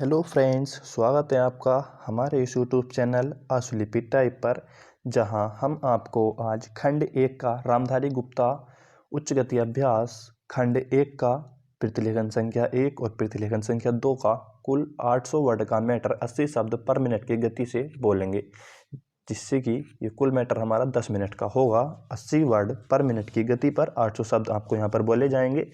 Hello friends, स्वागत है आपका हमारे इस यूट्यूब चैनल आशुलिपि टाइप पर, जहां हम आपको आज खंड 1 का रामधारी गुप्ता उच्च गति अभ्यास खंड 1 का प्रतिलेखन संख्या 1 और प्रतिलेखन संख्या 2 का कुल 800 वर्ड का मैटर 80 शब्द पर मिनट की गति से बोलेंगे, जिससे कि ये कुल मैटर हमारा 10 मिनट का होगा। 80 वर्ड पर मिनट की गति पर 800 शब्द आपको यहाँ पर बोले जाएंगे।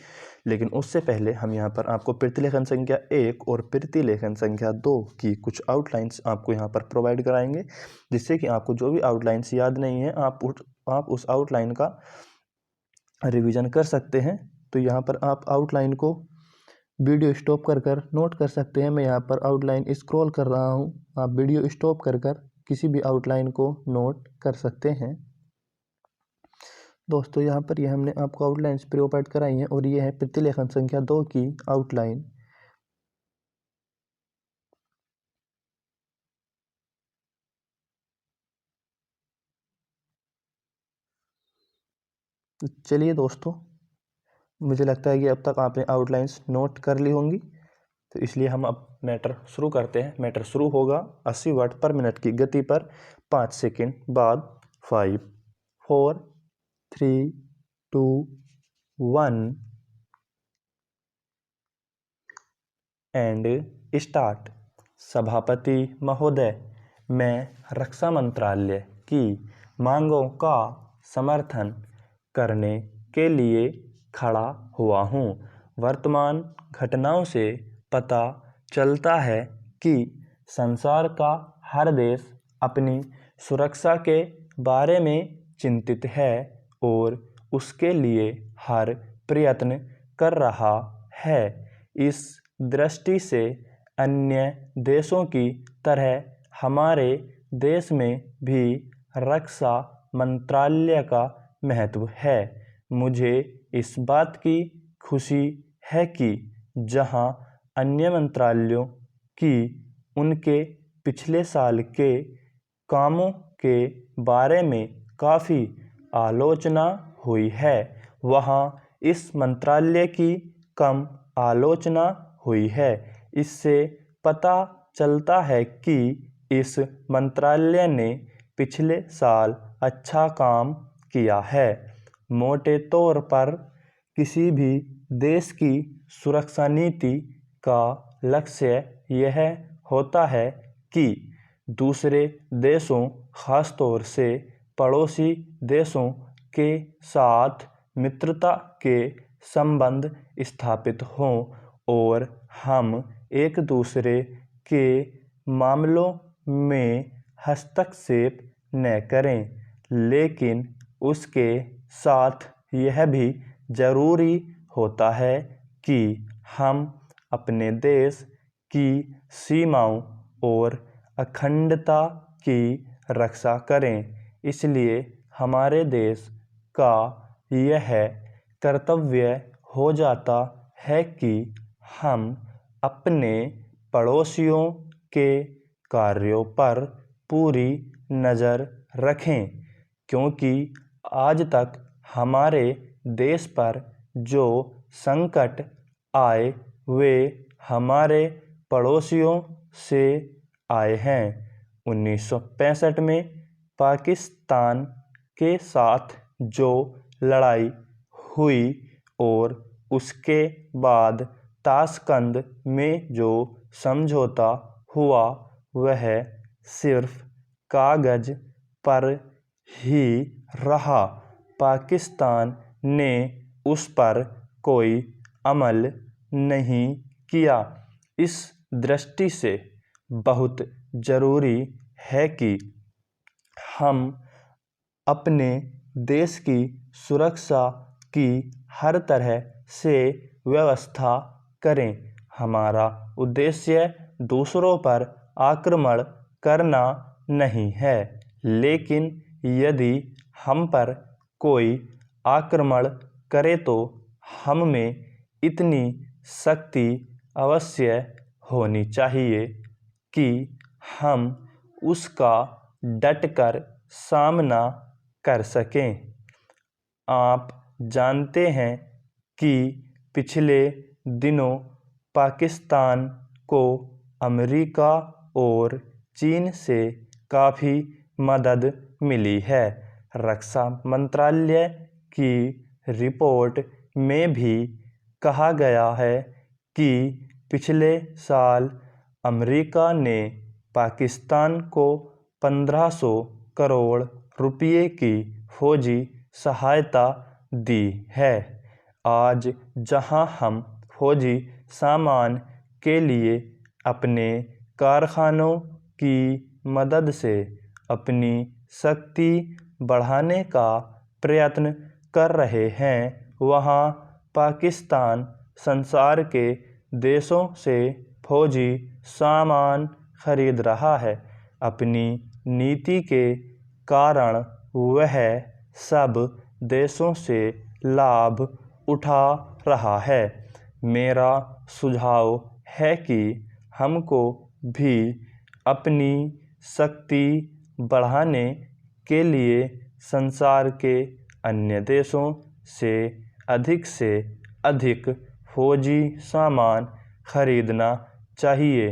लेकिन उससे पहले हम यहाँ पर आपको प्रतिलेखन संख्या 1 और प्रतिलेखन संख्या 2 की कुछ आउटलाइंस आपको यहाँ पर प्रोवाइड कराएंगे, जिससे कि आपको जो भी आउटलाइंस याद नहीं है आप उस आउटलाइन का रिवीजन कर सकते हैं। तो यहाँ पर आप आउटलाइन को वीडियो स्टॉप कर नोट कर सकते हैं। मैं यहाँ पर आउटलाइन स्क्रॉल कर रहा हूँ, आप वीडियो स्टॉप कर किसी भी आउटलाइन को नोट कर सकते हैं। दोस्तों, यहाँ पर ये हमने आपको आउटलाइंस प्रोवाइड कराई हैं और ये है प्रतिलेखन संख्या 2 की आउटलाइन। तो चलिए दोस्तों, मुझे लगता है कि अब तक आपने आउटलाइंस नोट कर ली होंगी, तो इसलिए हम अब मैटर शुरू करते हैं। मैटर शुरू होगा 80 वर्ड पर मिनट की गति पर 5 सेकंड बाद। 5, 4, 3, 2, 1 एंड स्टार्ट। सभापति महोदय, मैं रक्षा मंत्रालय की मांगों का समर्थन करने के लिए खड़ा हुआ हूँ। वर्तमान घटनाओं से पता चलता है कि संसार का हर देश अपनी सुरक्षा के बारे में चिंतित है और उसके लिए हर प्रयत्न कर रहा है। इस दृष्टि से अन्य देशों की तरह हमारे देश में भी रक्षा मंत्रालय का महत्व है। मुझे इस बात की खुशी है कि जहां अन्य मंत्रालयों की उनके पिछले साल के कामों के बारे में काफ़ी आलोचना हुई है, वहां इस मंत्रालय की कम आलोचना हुई है। इससे पता चलता है कि इस मंत्रालय ने पिछले साल अच्छा काम किया है। मोटे तौर पर किसी भी देश की सुरक्षा नीति का लक्ष्य यह होता है कि दूसरे देशों, खासतौर से पड़ोसी देशों के साथ मित्रता के संबंध स्थापित हों और हम एक दूसरे के मामलों में हस्तक्षेप न करें। लेकिन उसके साथ यह भी जरूरी होता है कि हम अपने देश की सीमाओं और अखंडता की रक्षा करें। इसलिए हमारे देश का यह कर्तव्य हो जाता है कि हम अपने पड़ोसियों के कार्यों पर पूरी नज़र रखें, क्योंकि आज तक हमारे देश पर जो संकट आए वे हमारे पड़ोसियों से आए हैं। 1965 में पाकिस्तान के साथ जो लड़ाई हुई और उसके बाद ताशकंद में जो समझौता हुआ, वह सिर्फ कागज पर ही रहा। पाकिस्तान ने उस पर कोई अमल नहीं किया। इस दृष्टि से बहुत ज़रूरी है कि हम अपने देश की सुरक्षा की हर तरह से व्यवस्था करें। हमारा उद्देश्य दूसरों पर आक्रमण करना नहीं है, लेकिन यदि हम पर कोई आक्रमण करे तो हम में इतनी शक्ति अवश्य होनी चाहिए कि हम उसका डटकर सामना कर सकें। आप जानते हैं कि पिछले दिनों पाकिस्तान को अमेरिका और चीन से काफ़ी मदद मिली है। रक्षा मंत्रालय की रिपोर्ट में भी कहा गया है कि पिछले साल अमेरिका ने पाकिस्तान को 1500 करोड़ रुपये की फौजी सहायता दी है। आज जहां हम फौजी सामान के लिए अपने कारखानों की मदद से अपनी शक्ति बढ़ाने का प्रयत्न कर रहे हैं, वहां पाकिस्तान संसार के देशों से फौजी सामान खरीद रहा है। अपनी नीति के कारण वह सब देशों से लाभ उठा रहा है। मेरा सुझाव है कि हमको भी अपनी शक्ति बढ़ाने के लिए संसार के अन्य देशों से अधिक फौजी सामान खरीदना चाहिए।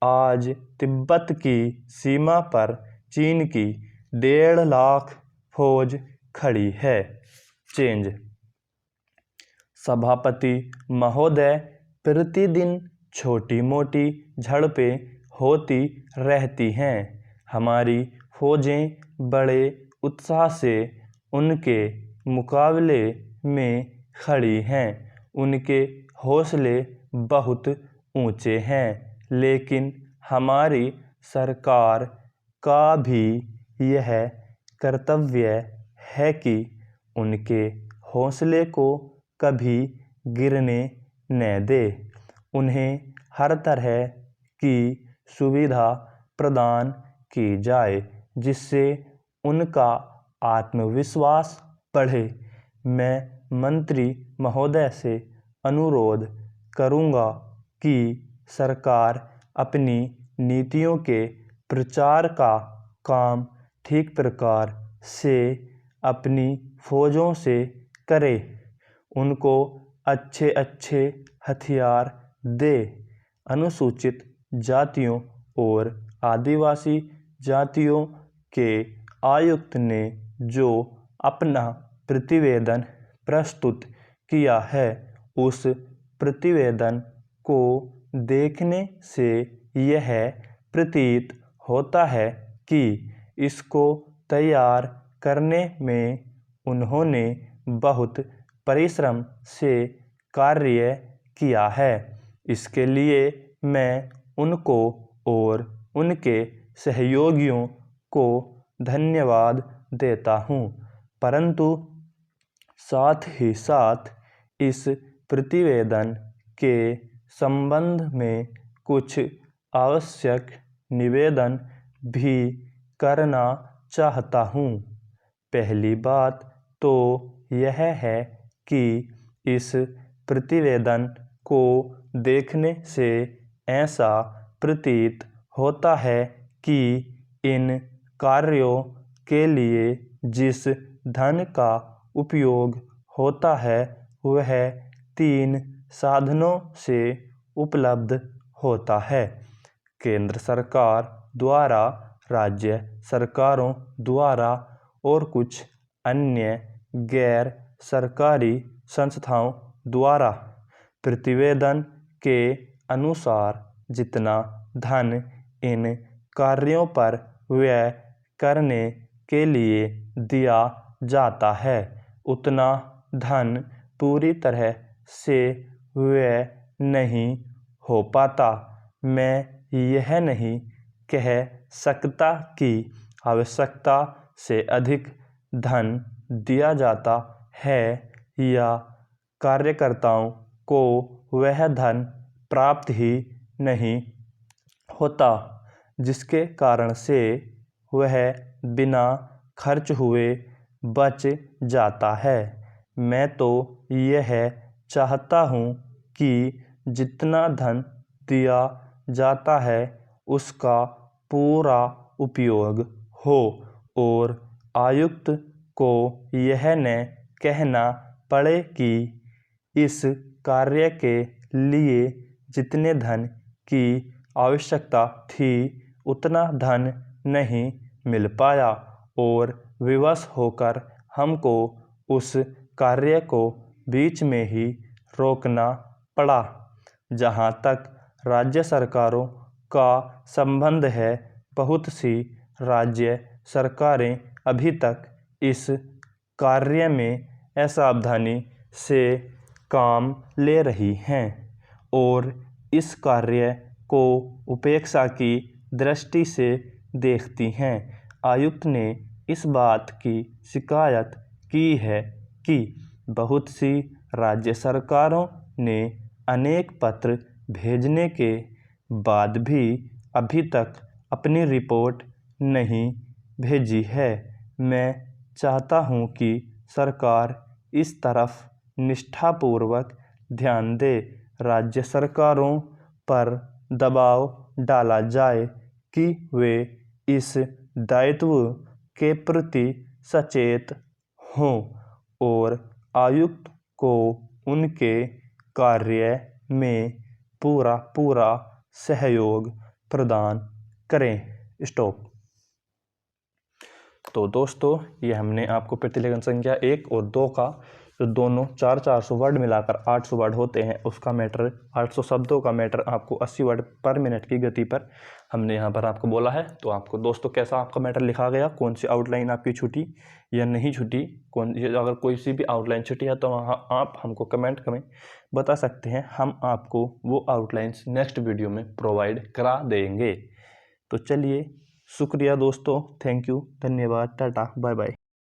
आज तिब्बत की सीमा पर चीन की 1.5 लाख फौज खड़ी है। चेंज सभापति महोदय, प्रतिदिन छोटी मोटी झड़पें होती रहती हैं। हमारी फौजें बड़े उत्साह से उनके मुकाबले में खड़ी हैं। उनके हौसले बहुत ऊंचे हैं, लेकिन हमारी सरकार का भी यह कर्तव्य है कि उनके हौसले को कभी गिरने न दे। उन्हें हर तरह की सुविधा प्रदान की जाए जिससे उनका आत्मविश्वास बढ़े। मैं मंत्री महोदय से अनुरोध करूंगा कि सरकार अपनी नीतियों के प्रचार का काम ठीक प्रकार से अपनी फौजों से करे। उनको अच्छे हथियार दे। अनुसूचित जातियों और आदिवासी जातियों के आयुक्त ने जो अपना प्रतिवेदन प्रस्तुत किया है, उस प्रतिवेदन को देखने से यह प्रतीत होता है कि इसको तैयार करने में उन्होंने बहुत परिश्रम से कार्य किया है। इसके लिए मैं उनको और उनके सहयोगियों को धन्यवाद देता हूं, परंतु साथ ही साथ इस प्रतिवेदन के संबंध में कुछ आवश्यक निवेदन भी करना चाहता हूं। पहली बात तो यह है कि इस प्रतिवेदन को देखने से ऐसा प्रतीत होता है कि इन कार्यों के लिए जिस धन का उपयोग होता है वह 3 साधनों से उपलब्ध होता है। केंद्र सरकार द्वारा, राज्य सरकारों द्वारा और कुछ अन्य गैर सरकारी संस्थाओं द्वारा। प्रतिवेदन के अनुसार जितना धन इन कार्यों पर व्यय करने के लिए दिया जाता है, उतना धन पूरी तरह से व्यय नहीं हो पाता। मैं यह नहीं कह सकता कि आवश्यकता से अधिक धन दिया जाता है या कार्यकर्ताओं को वह धन प्राप्त ही नहीं होता, जिसके कारण से वह बिना खर्च हुए बच जाता है। मैं तो यह चाहता हूँ कि जितना धन दिया जाता है उसका पूरा उपयोग हो और आयुक्त को यह न कहना पड़े कि इस कार्य के लिए जितने धन की आवश्यकता थी उतना धन नहीं मिल पाया और विवश होकर हमको उस कार्य को बीच में ही रोकना पड़ा। जहाँ तक राज्य सरकारों का संबंध है, बहुत सी राज्य सरकारें अभी तक इस कार्य में असावधानी से काम ले रही हैं और इस कार्य को उपेक्षा की दृष्टि से देखती हैं। आयुक्त ने इस बात की शिकायत की है कि बहुत सी राज्य सरकारों ने अनेक पत्र भेजने के बाद भी अभी तक अपनी रिपोर्ट नहीं भेजी है। मैं चाहता हूं कि सरकार इस तरफ निष्ठापूर्वक ध्यान दे। राज्य सरकारों पर दबाव डाला जाए कि वे इस दायित्व के प्रति सचेत हों और आयुक्त को उनके कार्य में पूरा सहयोग प्रदान करें। स्टॉप। तो दोस्तों, ये हमने आपको प्रतिलेखन संख्या 1 और 2 का जो दोनों 400 वर्ड मिलाकर 800 वर्ड होते हैं उसका मैटर, 800 शब्दों का मैटर आपको 80 वर्ड पर मिनट की गति पर हमने यहाँ पर आपको बोला है। तो आपको दोस्तों कैसा आपका मैटर लिखा गया, कौन सी आउटलाइन आपकी छूटी या नहीं छूटी, अगर कोई सी भी आउटलाइन छूटी है तो वहाँ आप हमको कमेंट में बता सकते हैं। हम आपको वो आउटलाइंस नेक्स्ट वीडियो में प्रोवाइड करा देंगे। तो चलिए, शुक्रिया दोस्तों, थैंक यू, धन्यवाद, टाटा, बाय बाय।